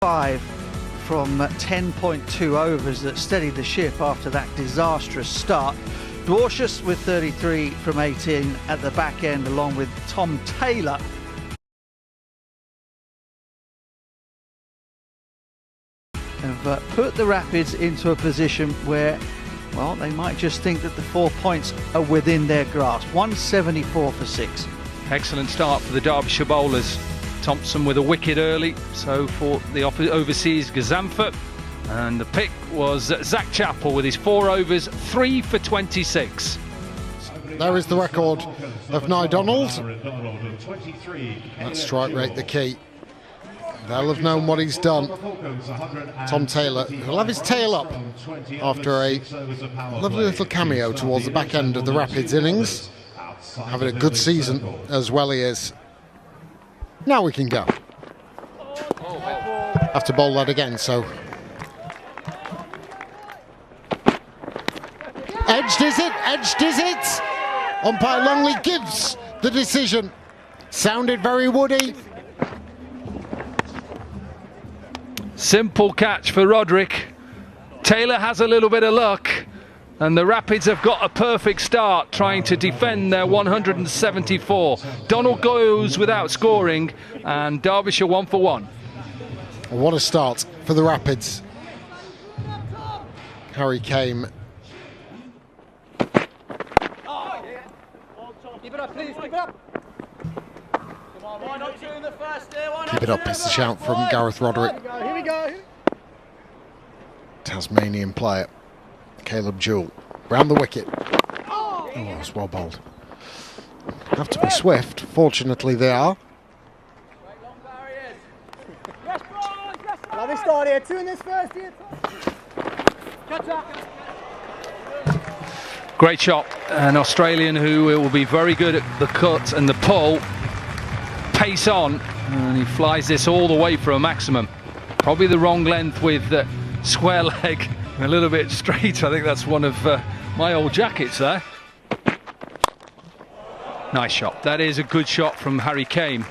5 from 10.2 overs that steadied the ship after that disastrous start. Dwarshus with 33 from 18 at the back end, along with Tom Taylor. Have put the Rapids into a position where, well, they might just think that the 4 points are within their grasp. 174 for 6. Excellent start for the Derbyshire bowlers. Thompson with a wicket early, so for the overseas Gazanfort. And the pick was Zach Chappell with his 4 overs, 3 for 26. There is the record of Nye Donald. That strike rate the key. They'll have known what he's done. Tom Taylor will have his tail up after a lovely little cameo towards the back end of the Rapids innings. Having a good season as well he is. Now we can go. Have to bowl that again, so. Edged is it? Edged is it? Umpire Longley gives the decision. Sounded very woody. Simple catch for Roderick. Taylor has a little bit of luck, and the Rapids have got a perfect start trying to defend their 174. Donald goes without scoring, and Derbyshire 1 for 1. What a start for the Rapids. Harry came. Keep it up, please, keep it up. Why not 2 in the first here? Keep it up, it's a shout from Gareth Roderick. Here we go. Tasmanian player, Caleb Jewell, round the wicket. Oh, it's well bowled. Have to be swift, fortunately they are. Lovely start here, 2 in this first here. Catch up. Great shot. An Australian who will be very good at the cut and the pull. Pace on, and he flies this all the way for a maximum. Probably the wrong length with square leg, a little bit straight. I think that's one of my old jackets there. Nice shot. That is a good shot from Harry Kane,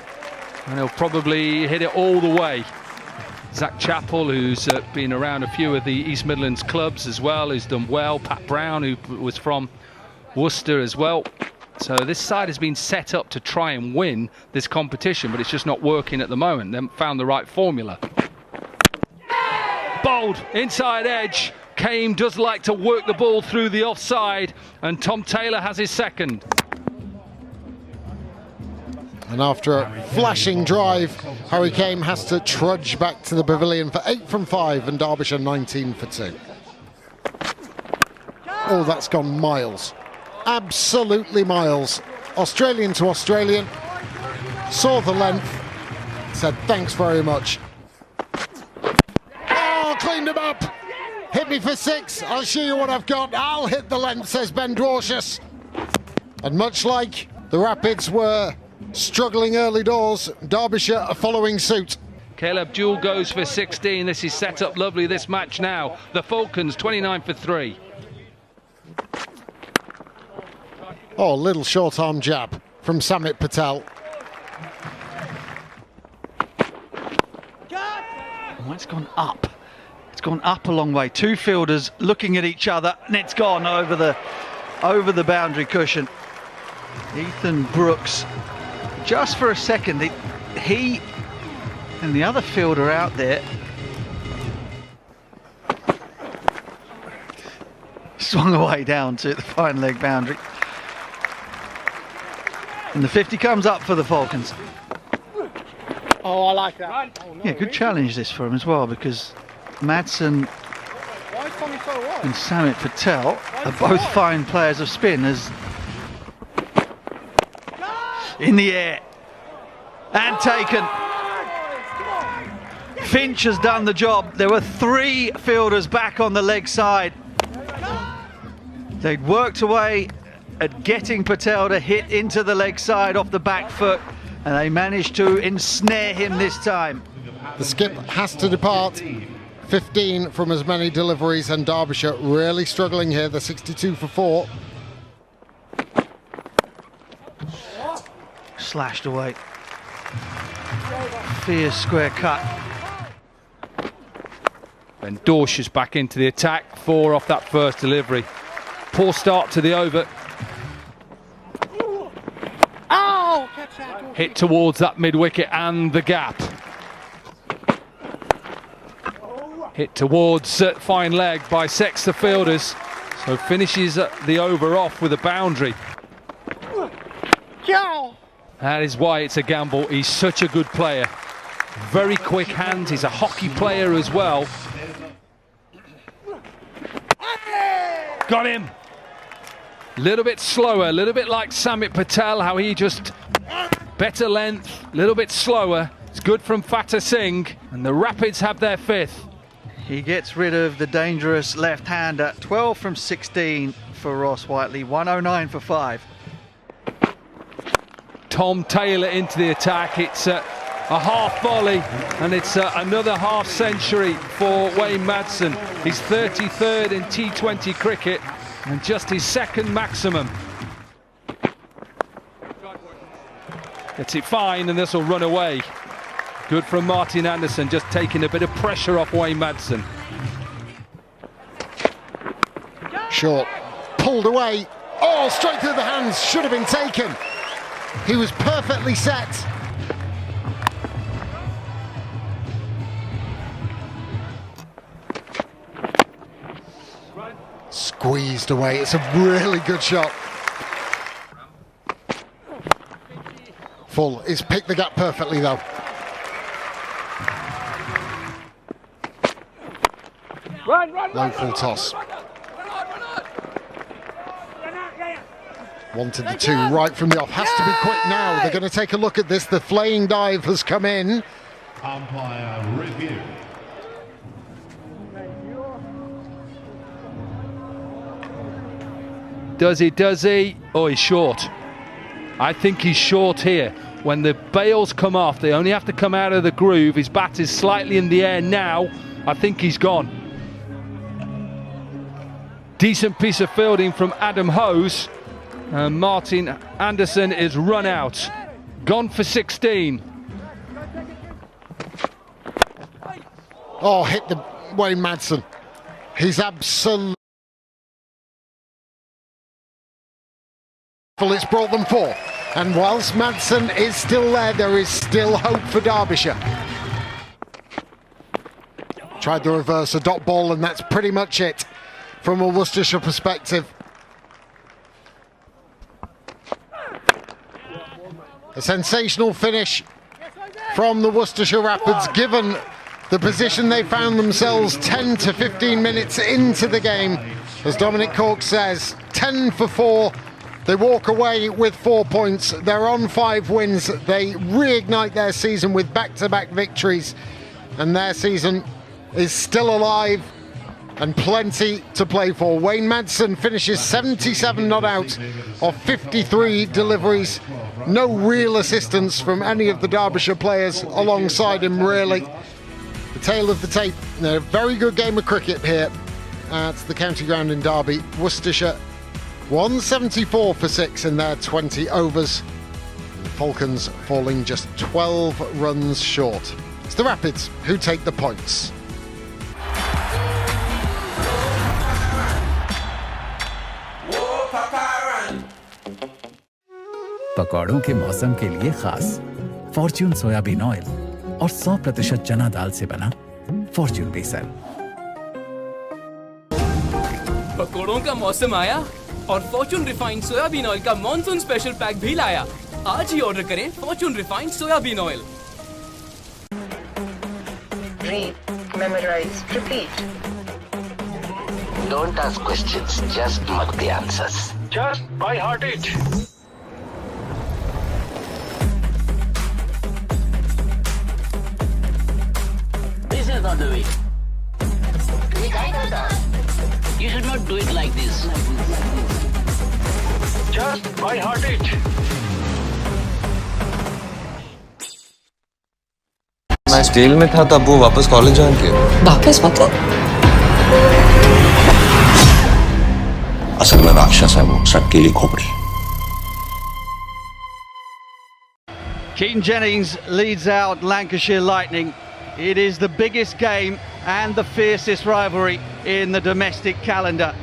and he'll probably hit it all the way. Zach Chappell, who's been around a few of the East Midlands clubs as well, who's done well. Pat Brown, who was from Worcester as well. So this side has been set up to try and win this competition, but it's just not working at the moment. They haven't found the right formula. Bowled inside edge. Kane does like to work the ball through the offside, and Tom Taylor has his second. And after a flashing drive, Harry Kane has to trudge back to the pavilion for 8 from 5 and Derbyshire 19 for 2. Oh, that's gone miles. Absolutely miles. Australian to Australian. Saw the length. Said thanks very much. Oh, cleaned him up. Hit me for 6. I'll show you what I've got. I'll hit the length, says Ben Dwarshus. And much like the Rapids were struggling early doors, Derbyshire are following suit. Caleb Jewell goes for 16. This is set up lovely, this match now. The Falcons 29 for 3. Oh, little short arm jab from Samit Patel. Oh, it's gone up. It's gone up a long way. 2 fielders looking at each other, and it's gone over the boundary cushion. Ethan Brooks, just for a second, he and the other fielder out there swung away down to the fine leg boundary. And the 50 comes up for the Falcons. Oh, I like that. Oh, no, yeah, good challenge this for him as well, because Madsen and Samit Patel are both fine players of spin. As in the air and taken. Finch has done the job. There were 3 fielders back on the leg side. They'd worked away at getting Patel to hit into the leg side off the back foot, and they managed to ensnare him this time. The skip has to depart. 15 from as many deliveries, and Derbyshire really struggling here. They're 62 for 4. Slashed away. Fierce square cut. Then Dorsch is back into the attack. 4 off that first delivery. Poor start to the over. Oh! Hit towards that mid-wicket and the gap. Hit towards fine leg by Sex the fielders. So finishes the over off with a boundary. That is why it's a gamble. He's such a good player. Very quick hands. He's a hockey player as well. Got him. A little bit slower, a little bit like Samit Patel, how he just better length, a little bit slower. It's good from Fateh Singh, and the Rapids have their 5th. He gets rid of the dangerous left-hander. 12 from 16 for Ross Whiteley, 109 for 5. Tom Taylor into the attack. It's a half volley, and it's another half century for Wayne Madsen. He's 33rd in T20 cricket and just his 2nd maximum. Gets it fine, and this will run away. Good from Martin Anderson, just taking a bit of pressure off Wayne Madsen. Short, pulled away. Oh, straight through the hands, should have been taken. He was perfectly set. Squeezed away, it's a really good shot. Full, he's picked the gap perfectly though. Low full toss. Wanted the 2 right from the off. Has to be quick now. They're going to take a look at this. The flaying dive has come in. Umpire review. Does he? Oh, he's short. I think he's short here. When the bails come off, they only have to come out of the groove. His bat is slightly in the air now. I think he's gone. Decent piece of fielding from Adam Hose. Martin Anderson is run out. Gone for 16. Oh, hit the Wayne Madsen. He's absolutely... It's brought them 4. And whilst Madsen is still there is still hope for Derbyshire. Tried the reverse, a dot ball, and that's pretty much it from a Worcestershire perspective. A sensational finish from the Worcestershire Rapids, given the position they found themselves 10 to 15 minutes into the game. As Dominic Cork says, 10 for 4. They walk away with 4 points. They're on 5 wins. They reignite their season with back-to-back victories. And their season is still alive and plenty to play for. Wayne Madsen finishes 77 not out of 53 deliveries. No real assistance from any of the Derbyshire players alongside him, really. The tail of the tape. A very good game of cricket here at the county ground in Derby. Worcestershire 174 for 6 in their 20 overs. The Falcons falling just 12 runs short. It's the Rapids who take the points. पकौड़ों के मौसम के लिए खास Fortune soybean oil और 100% चना दाल से बना Fortune बेसन। पकौड़ों का मौसम आया और फॉर्च्यून रिफाइंड सोयाबीन ऑयल का मॉनसून स्पेशल पैक भी लाया। आज ही ऑर्डर करें Fortune refined soybean oil. Read, memorize, repeat. Don't ask questions, just mug the answers. Just by heart it. This is not the way. You should not do it like this. Just by heart it. मैं steel में था तब वो वापस college join किया। वापस मतलब? असल में राक्षस है वो, सटकीली खोपड़ी। Keaton Jennings leads out Lancashire Lightning. It is the biggest game and the fiercest rivalry in the domestic calendar.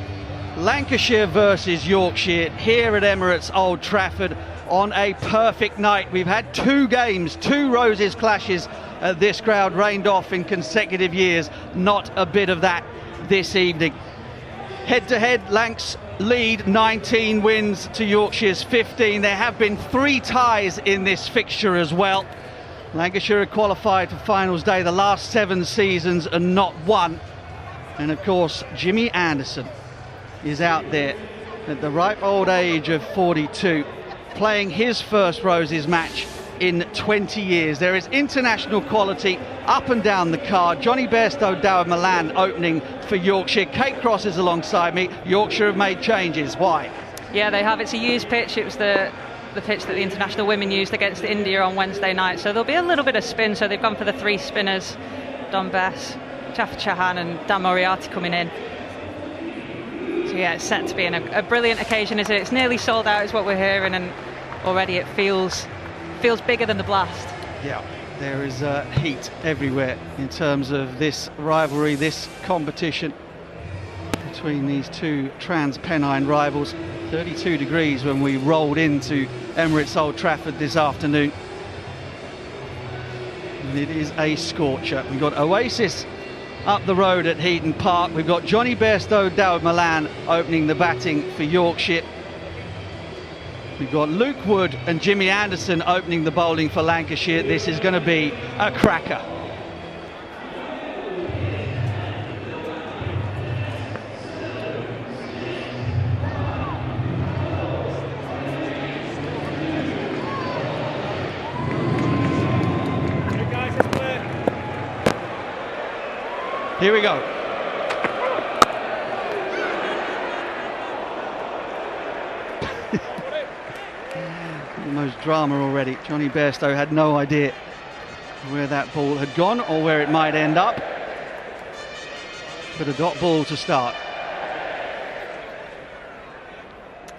Lancashire versus Yorkshire here at Emirates Old Trafford on a perfect night. We've had 2 games, 2 Roses clashes at this crowd rained off in consecutive years. Not a bit of that this evening. Head to head, Lancs lead 19 wins to Yorkshire's 15. There have been 3 ties in this fixture as well. Lancashire have qualified for finals day the last 7 seasons and not one. And of course, Jimmy Anderson is out there at the ripe old age of 42, playing his first Roses match in 20 years. There is international quality up and down the card. Johnny Bairstow, Dawid Malan opening for Yorkshire. Kate Cross is alongside me. Yorkshire have made changes. Why? Yeah, they have. It's a used pitch. It was the pitch that the international women used against India on Wednesday night. So there'll be a little bit of spin. So they've gone for the 3 spinners. Don Bess, Jaffa Chauhan and Dan Moriarty coming in. So yeah, it's set to be a brilliant occasion, isn't it? It's nearly sold out is what we're hearing, and already it feels bigger than the blast. Yeah, there is heat everywhere in terms of this rivalry, this competition between these 2 trans-Pennine rivals. 32 degrees when we rolled into Emirates Old Trafford this afternoon. And it is a scorcher. We've got Oasis up the road at Heaton Park. We've got Johnny Bairstow, Dawid Malan opening the batting for Yorkshire. We've got Luke Wood and Jimmy Anderson opening the bowling for Lancashire. This is going to be a cracker. Here we go. Almost drama already. Johnny Bairstow had no idea where that ball had gone or where it might end up. But a dot ball to start.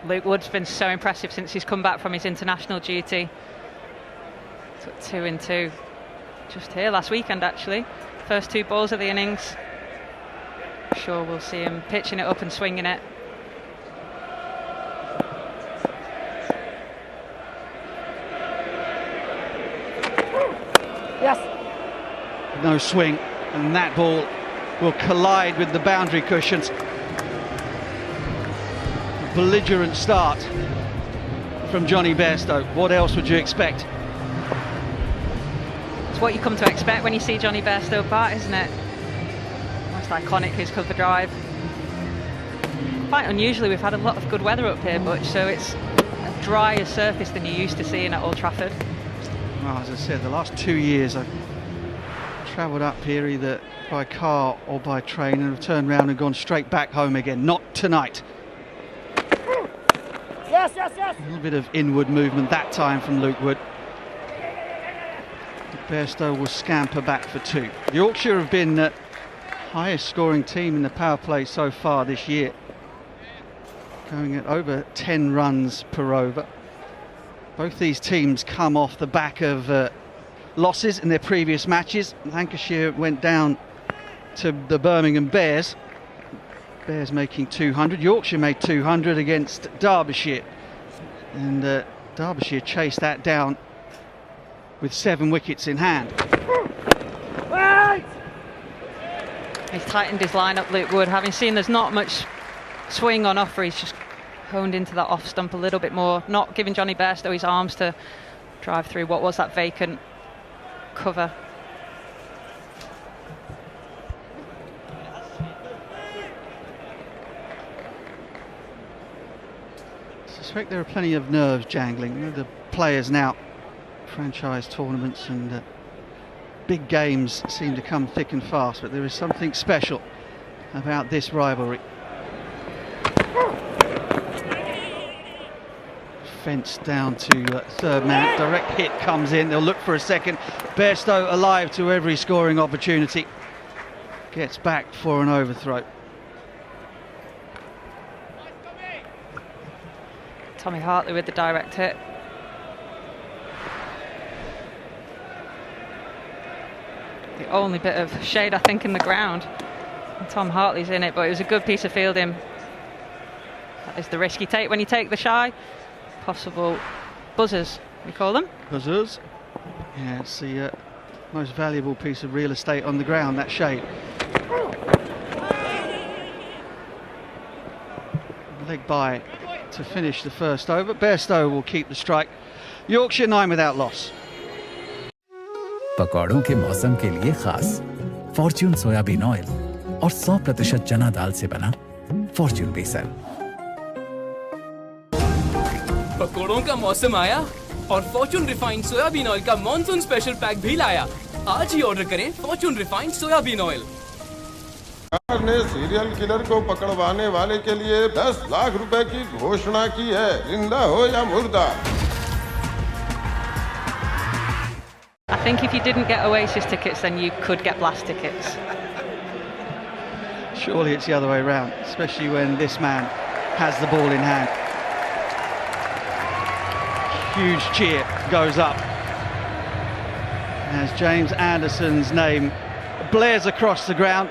Luke Wood's been so impressive since he's come back from his international duty. Took 2 in 2 just here last weekend, actually. First 2 balls of the innings. Sure, we'll see him pitching it up and swinging it. Yes. No swing, and that ball will collide with the boundary cushions. A belligerent start from Johnny Bairstow. What else would you expect? It's what you come to expect when you see Johnny Bairstow bat, isn't it? Most iconic, his cover drive. Quite unusually, we've had a lot of good weather up here, Butch, so it's a drier surface than you're used to seeing at Old Trafford. Well, as I said, the last 2 years I've travelled up here either by car or by train and have turned round and gone straight back home again. Not tonight. Yes, yes, yes. A little bit of inward movement that time from Luke Wood. Bairstow will scamper back for 2. Yorkshire have been the highest scoring team in the power play so far this year, going at over 10 runs per over. Both these teams come off the back of losses in their previous matches. Lancashire went down to the Birmingham Bears. Bears making 200. Yorkshire made 200 against Derbyshire. And Derbyshire chased that down with 7 wickets in hand. Right. He's tightened his line-up, Luke Wood. Having seen there's not much swing on offer, he's just honed into that off stump a little bit more, not giving Johnny Bairstow his arms to drive through what was that vacant cover. I suspect there are plenty of nerves jangling. The players now, franchise tournaments and big games seem to come thick and fast, but there is something special about this rivalry. Fence down to third man. Direct hit comes in. They'll look for a second. Bairstow alive to every scoring opportunity. Gets back for an overthrow. Tommy Hartley with the direct hit. the only bit of shade, I think, in the ground. And Tom Hartley's in it, but it was a good piece of fielding. That is the risk you take when you take the shy. Possible buzzers, we call them. Buzzers. Yeah, it's the most valuable piece of real estate on the ground, that shade. Leg by to finish the first over. Bairstow will keep the strike. Yorkshire 9 without loss. पकौड़ों के मौसम के लिए खास Fortune soybean oil और 100% चना दाल से बना Fortune बेसन। पकौड़ों का मौसम आया और फॉर्च्यून रिफाइंड सोयाबीन ऑयल का मॉनसून स्पेशल पैक भी लाया। आज ही ऑर्डर करें फॉर्च्यून रिफाइंड सोयाबीन ऑयल। सरकार ने सीरियल किलर को पकड़वाने वाले के लिए 10 लाख रुपए की घोषणा की है, जिंदा हो या मुर्दा। I think if you didn't get Oasis tickets, then you could get Blast tickets. Surely it's the other way around, especially when this man has the ball in hand. Huge cheer goes up as James Anderson's name blares across the ground.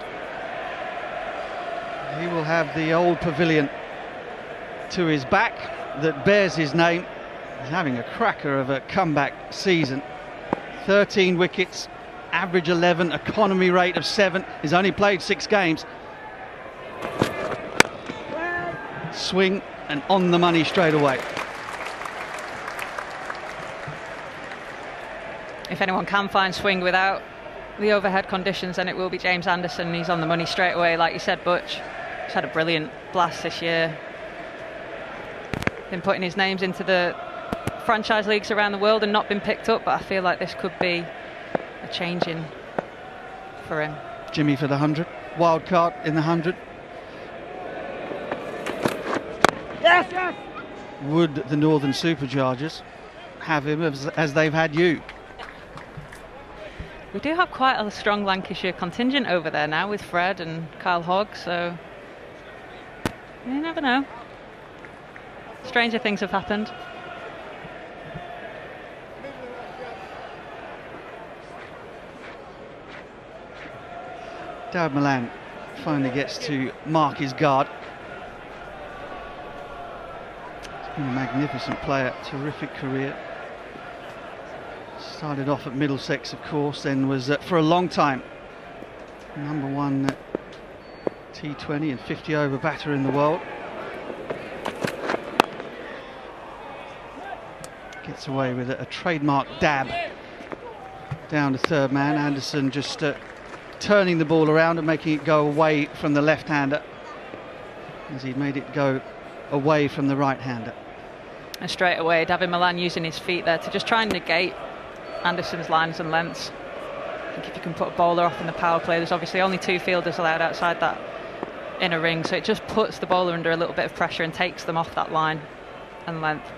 He will have the old pavilion to his back that bears his name. He's having a cracker of a comeback season. 13 wickets, average 11, economy rate of 7. He's only played 6 games. Swing and on the money straight away. If anyone can find swing without the overhead conditions, then it will be James Anderson. He's on the money straight away, like you said, Butch. He's had a brilliant Blast this year. Been putting his names into the franchise leagues around the world and not been picked up, but I feel like this could be a change in for him. Jimmy for the 100, wild card in the 100. Yes, yes. Would the Northern Superchargers have him as they've had you? We do have quite a strong Lancashire contingent over there now with Fred and Kyle Hogg, so you never know. Stranger things have happened. Dawid Malan finally gets to mark his guard. He's been a magnificent player, terrific career. Started off at Middlesex, of course, then was for a long time #1 T20 and 50 over batter in the world. Gets away with a trademark dab down to third man. Anderson just turning the ball around and making it go away from the left-hander as he made it go away from the right-hander. And straight away, Dawid Malan using his feet there to just try and negate Anderson's lines and lengths. I think if you can put a bowler off in the power play, there's obviously only 2 fielders allowed outside that inner ring, so it just puts the bowler under a little bit of pressure and takes them off that line and length.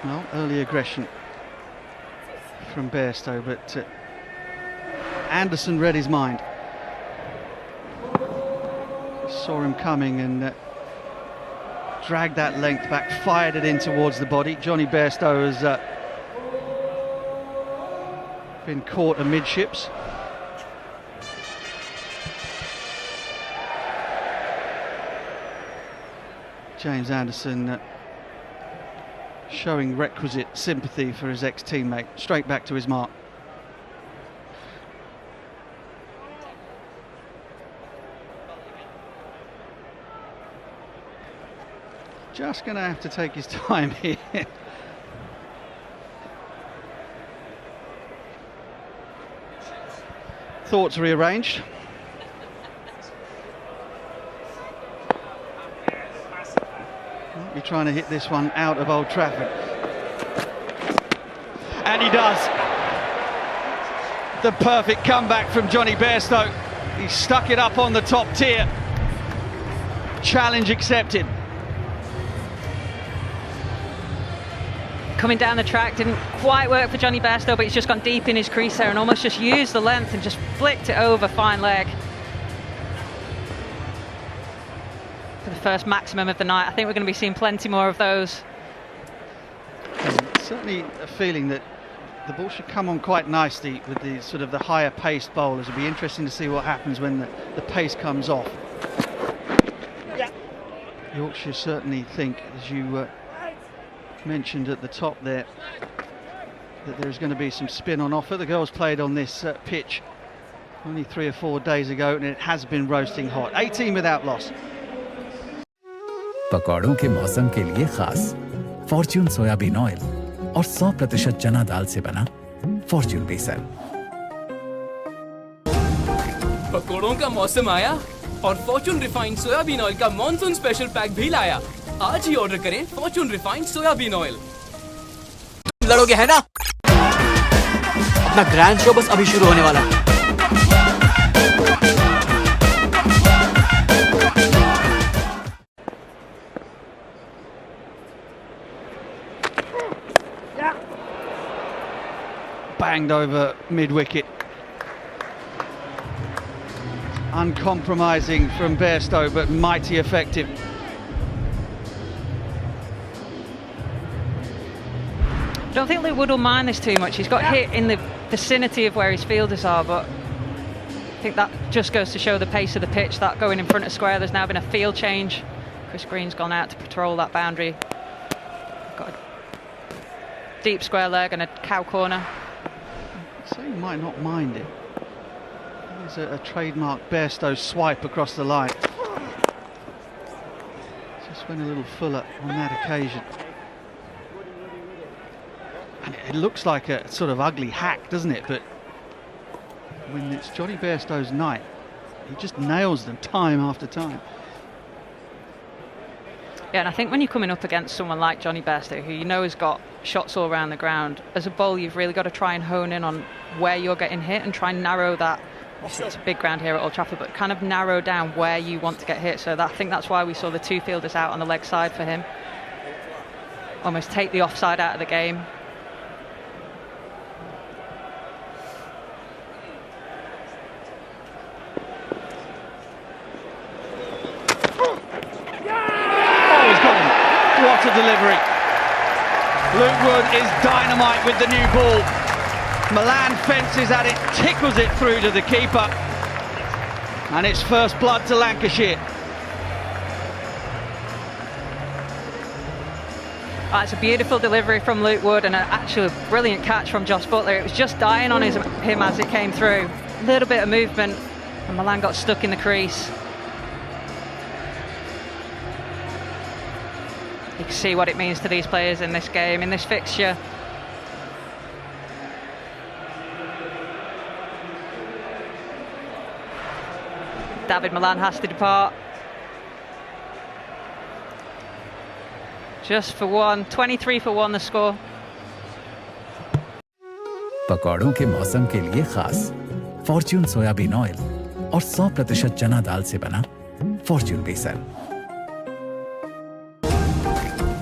Well, early aggression from Bairstow, but Anderson read his mind. Saw him coming and dragged that length back, fired it in towards the body. Johnny Bairstow has been caught amidships. James Anderson showing requisite sympathy for his ex-teammate, straight back to his mark. Just going to have to take his time here. Thoughts rearranged. Might be trying to hit this one out of Old Trafford. And he does. The perfect comeback from Johnny Bairstow. He stuck it up on the top tier. Challenge accepted. Coming down the track, didn't quite work for Johnny Bairstow, but he's just gone deep in his crease there and almost just used the length and just flicked it over, fine leg. for the first maximum of the night. I think we're going to be seeing plenty more of those. Certainly a feeling that the ball should come on quite nicely with the sort of the higher paced bowlers. It'll be interesting to see what happens when the pace comes off. Yorkshire certainly think, as you mentioned at the top there, that there's going to be some spin on offer. The girls played on this pitch only 3 or 4 days ago, and it has been roasting hot. 18 without loss. पकौड़ों के मौसम के लिए खास Fortune soybean oil और 100% चना दाल से बना Fortune बेसन। पकौड़ों का मौसम आया और फॉर्च्यून रिफाइंड सोयाबीन ऑयल का मॉनसून स्पेशल पैक भी लाया। आज ही ऑर्डर करें फॉर्च्यून रिफाइंड सोयाबीन ऑयल। लड़ोगे है ना? अपना ग्रैंड शो बस अभी शुरू होने वाला है। Banged over mid-wicket. Uncompromising from Bairstow, but mighty effective. I don't think Luke Wood will mind this too much. He's got hit in the vicinity of where his fielders are, but I think that just goes to show the pace of the pitch. That going in front of square, there's now been a field change. Chris Green's gone out to patrol that boundary. Got a deep square leg and a cow corner. So you might not mind it. There's a trademark Bairstow swipe across the line. Just went a little fuller on that occasion. And it looks like a sort of ugly hack, doesn't it? But when it's Johnny Bairstow's night, he just nails them time after time. Yeah, and I think when you're coming up against someone like Johnny Bairstow, who you know has got shots all around the ground, as a bowler you've really got to try and hone in on where you're getting hit and try and narrow that. Obviously it's a big ground here at Old Trafford, but kind of narrow down where you want to get hit. So I think that's why we saw the two fielders out on the leg side for him. Almost take the offside out of the game. What a delivery. Luke Wood is dynamite with the new ball. Milan fences at it, tickles it through to the keeper. And it's first blood to Lancashire. It's a beautiful delivery from Luke Wood and actually a brilliant catch from Josh Butler. It was just dying on him as it came through. A little bit of movement and Milan got stuck in the crease. You can see what it means to these players in this game, in this fixture. David Milan has to depart. Just for one, 23 for one the score. पकौड़ों के मौसम के लिए खास Fortune soybean oil और 100% चना दाल से बना Fortune बेसन।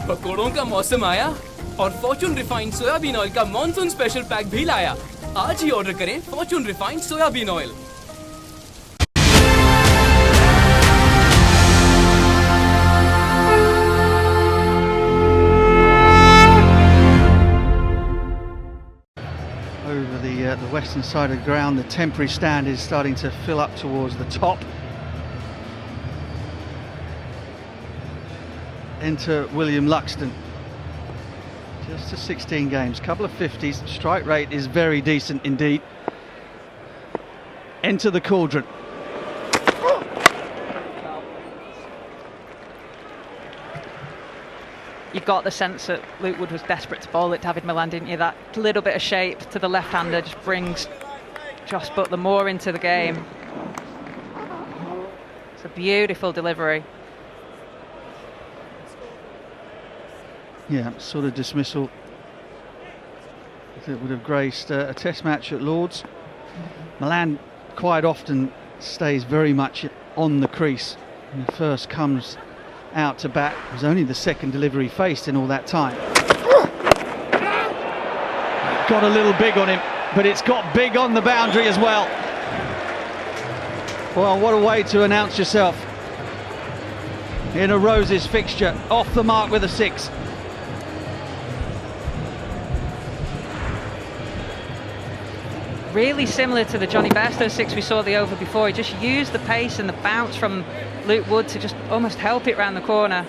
पकौड़ों का मौसम आया और फॉर्च्यून रिफाइंड सोयाबीन ऑयल का मॉनसून स्पेशल पैक भी लाया। आज ही ऑर्डर करें Fortune refined soybean oil. Over the western side of the ground, the temporary stand is starting to fill up towards the top. Enter William Luxton. Just to 16 games, couple of 50s, strike rate is very decent indeed. Enter the cauldron. You got the sense that Luke Wood was desperate to bowl at David Milan, didn't you? That little bit of shape to the left-hander just brings Josh Butler more into the game. It's a beautiful delivery. Yeah, sort of dismissal that would have graced a test match at Lord's. Milan quite often stays very much on the crease. When he first comes out to bat, it was only the second delivery faced in all that time. Got a little big on him, but it's got big on the boundary as well. Well, what a way to announce yourself. in a Roses fixture. Off the mark with a 6. Really similar to the Johnny Bairstow 6 we saw the over before. He just used the pace and the bounce from Luke Wood to just almost help it round the corner.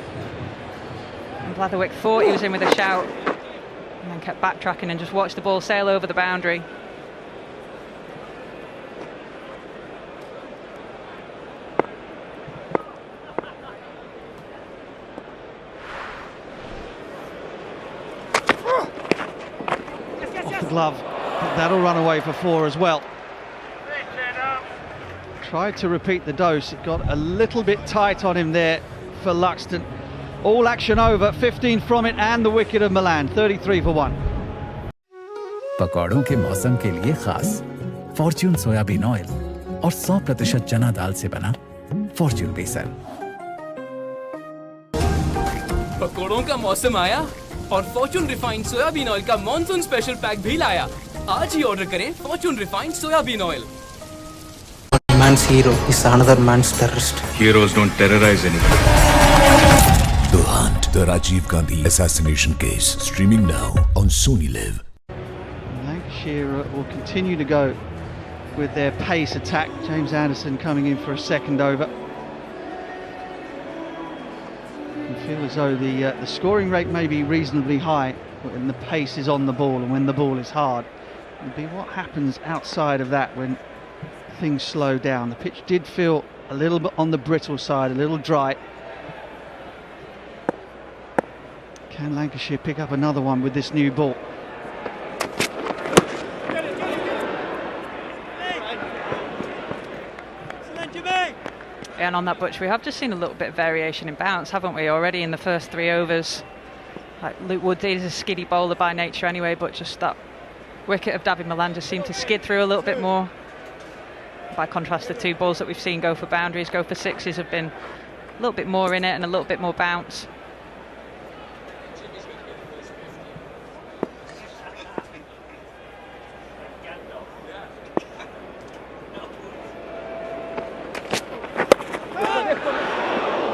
And Blatherwick thought he was in with a shout and then kept backtracking and just watched the ball sail over the boundary. Off the glove. That'll run away for 4 as well. Tried to repeat the dose. It got a little bit tight on him there for Luxton. All action over. 15 from it and the wicket of Milan. 33 for 1. पकौड़ों के मौसम के लिए खास Fortune soybean oil और 100% चना दाल से बना Fortune बेसन। पकौड़ों का मौसम आया और फॉर्च्यून रिफाइंड सोयाबीन ऑयल का मॉनसून स्पेशल पैक भी लाया। आज ही ऑर्डर करें Fortune refined soybean oil. Man's hero is another man's terrorist. Heroes don't terrorize anyone. The Hunt, the Rajiv Gandhi assassination case, streaming now on Sony Live. Lancashire will continue to go with their pace attack. James Anderson coming in for a second over. You feel as though the scoring rate may be reasonably high when the pace is on the ball and when the ball is hard. It'll be what happens outside of that when things slow down. The pitch did feel a little bit on the brittle side, a little dry. Can Lancashire pick up another one with this new ball? And on that butch, we have just seen a little bit of variation in bounce, haven't we, already in the first 3 overs. Like Luke Wood is a skiddy bowler by nature anyway, but just that wicket of David Milan just seemed to skid through a little bit more. By contrast, the 2 balls that we've seen go for boundaries, go for 6s, have been a little bit more in it and a little bit more bounce.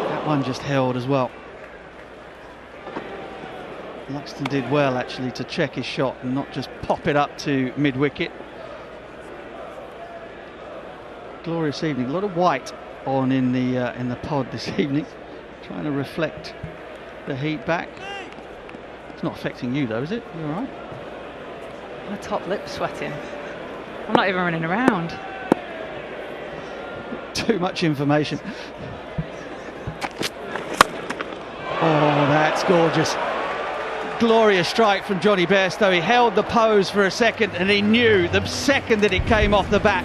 That one just held as well. Luxton did well actually to check his shot and not just pop it up to mid-wicket. Glorious evening. A lot of white on in the pod this evening, trying to reflect the heat back. It's not affecting you though, is it? You all right? My top lip's sweating. I'm not even running around. Too much information. Oh, that's gorgeous. Glorious strike from Johnny Bairstow. He held the pose for a second and he knew the second that it came off the bat,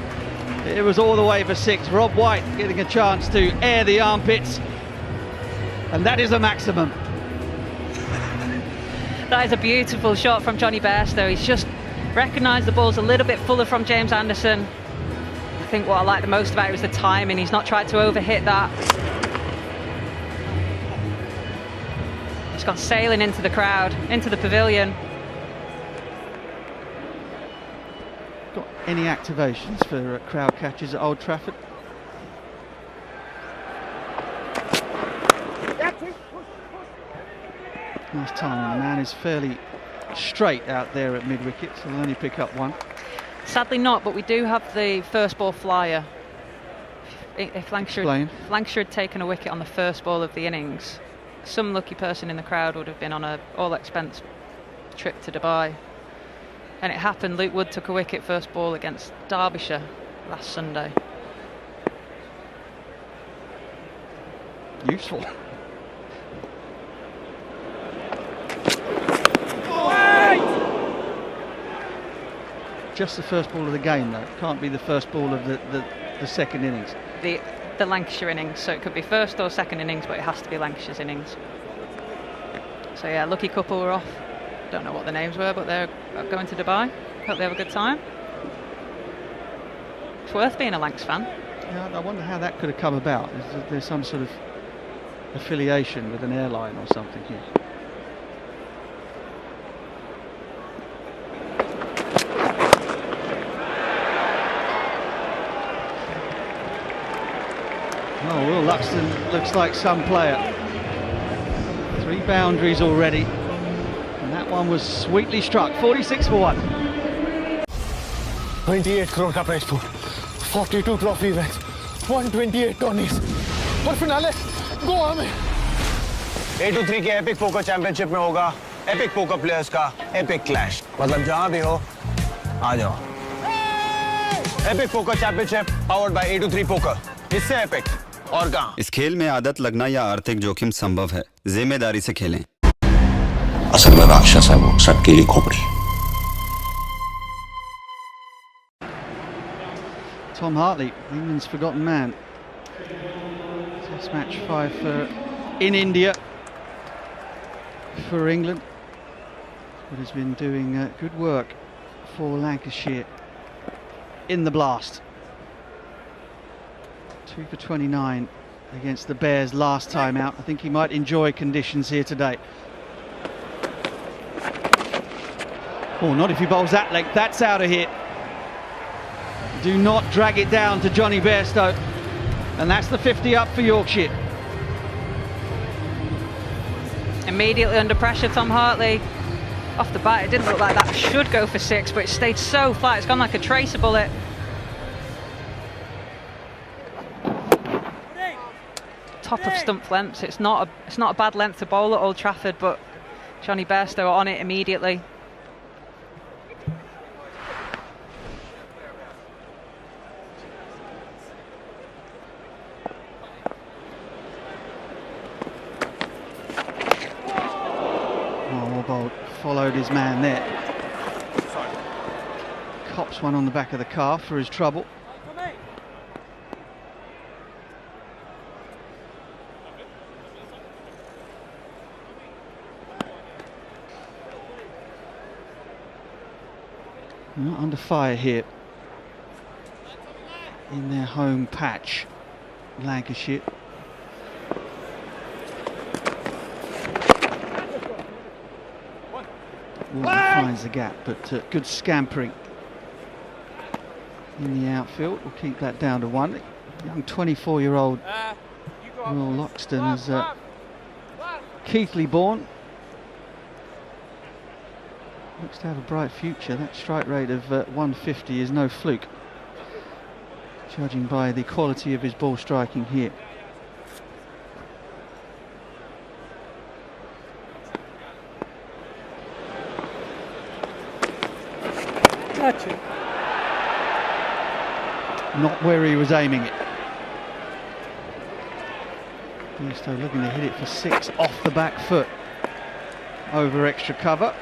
it was all the way for 6. Rob White getting a chance to air the armpits, and that is a maximum. That is a beautiful shot from Johnny Bairstow. He's just recognised the ball's a little bit fuller from James Anderson. I think what I like the most about it was the timing. He's not tried to overhit that. He's gone sailing into the crowd, into the pavilion. Got any activations for crowd catches at Old Trafford? Nice timing. The man is fairly straight out there at mid-wicket, so he'll only pick up 1. Sadly not, but we do have the first ball flyer. If Lancashire had taken a wicket on the first ball of the innings, some lucky person in the crowd would have been on a all-expense trip to Dubai. And it happened. Luke Wood took a wicket first ball against Derbyshire last Sunday. Useful. Just the first ball of the game though. It can't be the first ball of the second innings. The Lancashire innings, so it could be first or second innings, but it has to be Lancashire's innings. So yeah, lucky couple were off. Don't know what the names were, but they're going to Dubai. Hope they have a good time. It's worth being a Lancs fan. Yeah, I wonder how that could have come about. There's some sort of affiliation with an airline or something here. Oh, Will Luxton looks like some player. 3 boundaries already, and that one was sweetly struck. 46 for 1. 28 crore का prize pool, 42 trophy events, 128 tourneys, और finale Goa में. 823 के epic poker championship में होगा epic poker players का epic clash. मतलब जहां भी हो आ जाओ. Epic poker championship powered by 823 poker. इससे एपिक और कहां. इस खेल में आदत लगना या आर्थिक जोखिम संभव है. जिम्मेदारी से खेलें. असल में राक्षस है वो, सबके लिए खोपड़ी. Tom Hartley, England's forgotten man. Test match 5 in India for England, but has been doing good work for Lancashire in the blast. 2 for 29 against the Bears last time out. I think he might enjoy conditions here today. Oh, not if he bowls that length. That's out of here. Do not drag it down to Johnny Bairstow. And that's the 50 up for Yorkshire. Immediately under pressure, Tom Hartley. Off the bat, it didn't look like that should go for 6, but it stayed so flat. It's gone like a tracer bullet. Top of stump lengths. It's not a bad length to bowl at Old Trafford, but Johnny Bairstow on it immediately. Followed his man there. Cops one on the back of the calf for his trouble. Not under fire here in their home patch, Lancashire. Finds the gap, but good scampering in the outfield. We'll keep that down to 1. Young 24-year-old Will Loxton is Keithley born. Looks to have a bright future. That strike rate of 150 is no fluke, judging by the quality of his ball striking here. Not where he was aiming it. Bairstow looking to hit it for 6 off the back foot over extra cover.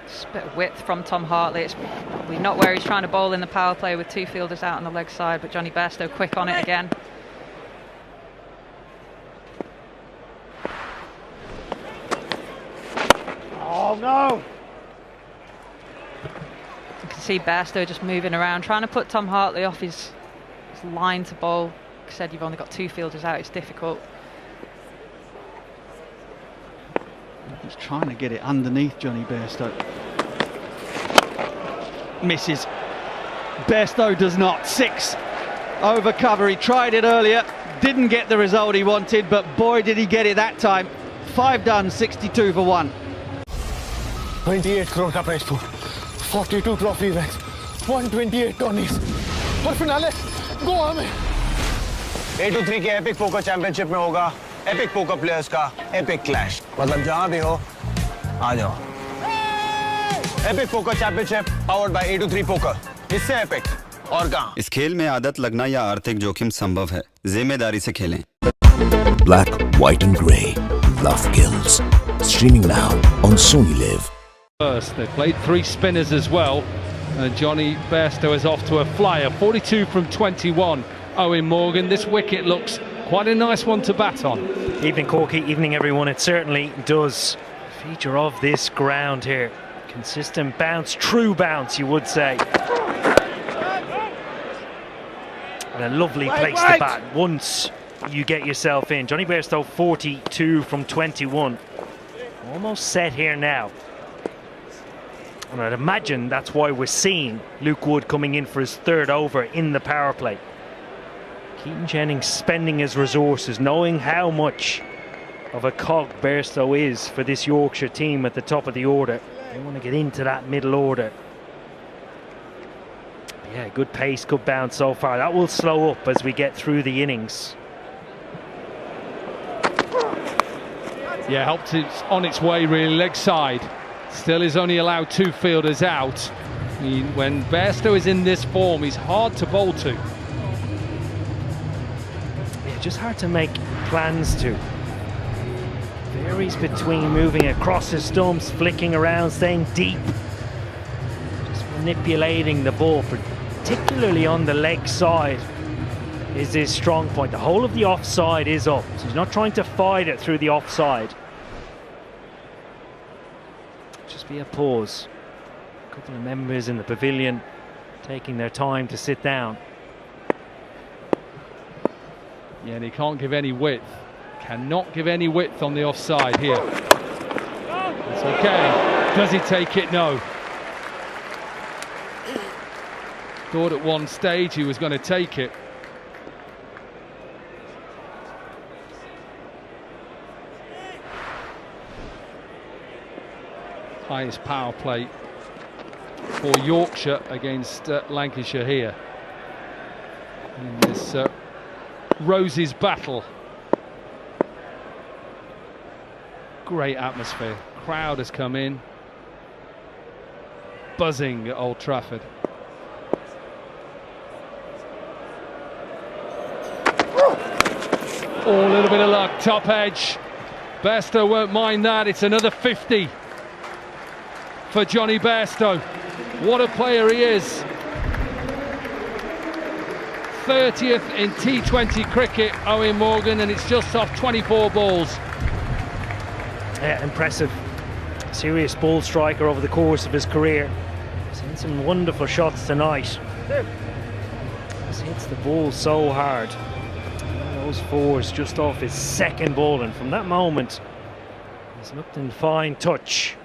Just a bit of width from Tom Hartley. It's probably not where he's trying to bowl in the power play with 2 fielders out on the leg side, but Johnny Bairstow quick on it again. Oh no! You can see Bairstow just moving around, trying to put Tom Hartley off his line to bowl. Like I said, you've only got 2 fielders out, it's difficult. He's trying to get it underneath Johnny Bairstow. Misses. Bairstow does not. 6 over cover. He tried it earlier, didn't get the result he wanted, but boy did he get it that time. 5 done, 62 for 1. 28 crore का prize pool, 42 trophy events, 128 tourneys, और finale Goa में. 823 के epic poker championship में होगा epic poker players का epic clash. मतलब जहां भी हो आ जाओ. Epic poker championship powered by 823 poker. इससे एपिक और कहां. इस खेल में आदत लगना या आर्थिक जोखिम संभव है. जिम्मेदारी से खेलें. Black, White and Grey. Love Kills. Streaming now on Sony Live. First, they played 3 spinners as well. Johnny Bairstow is off to a flyer. 42 from 21. Owen Morgan, this wicket looks quite a nice one to bat on. Evening Corky, evening everyone. It certainly does. Feature of this ground here. Consistent bounce, true bounce you would say. And a lovely place to bat once you get yourself in. Johnny Bairstow 42 from 21. Almost set here now. And I'd imagine that's why we're seeing Luke Wood coming in for his 3rd over in the power play. Keaton Jennings spending his resources, knowing how much of a cog Bairstow is for this Yorkshire team at the top of the order. They want to get into that middle order. Yeah, good pace, good bounce so far. That will slow up as we get through the innings. Yeah, helped it on its way really, leg side. Still is only allowed 2 fielders out. When Bairstow is in this form, he's hard to bowl to. Yeah, just hard to make plans to. Varies between moving across his stumps, flicking around, staying deep. Just manipulating the ball, particularly on the leg side, is his strong point. The whole of the offside is up, so he's not trying to fight it through the offside. Just be a pause. A couple of members in the pavilion taking their time to sit down. Yeah, and he can't give any width. Cannot give any width on the offside here. It's okay. Does he take it? No. Thought at one stage he was going to take it. Highest power play for Yorkshire against Lancashire here in this Roses battle. Great atmosphere. Crowd has come in, buzzing at Old Trafford. Oh, a little bit of luck, top edge. Bairstow won't mind that. It's another 50 for Johnny Bairstow. What a player he is. 30th in T20 cricket, Owen Morgan, and it's just off 24 balls. Yeah, impressive. Serious ball striker over the course of his career. Seen some wonderful shots tonight. Just hits the ball so hard. Those fours just off his second ball, and from that moment he's looked in fine touch.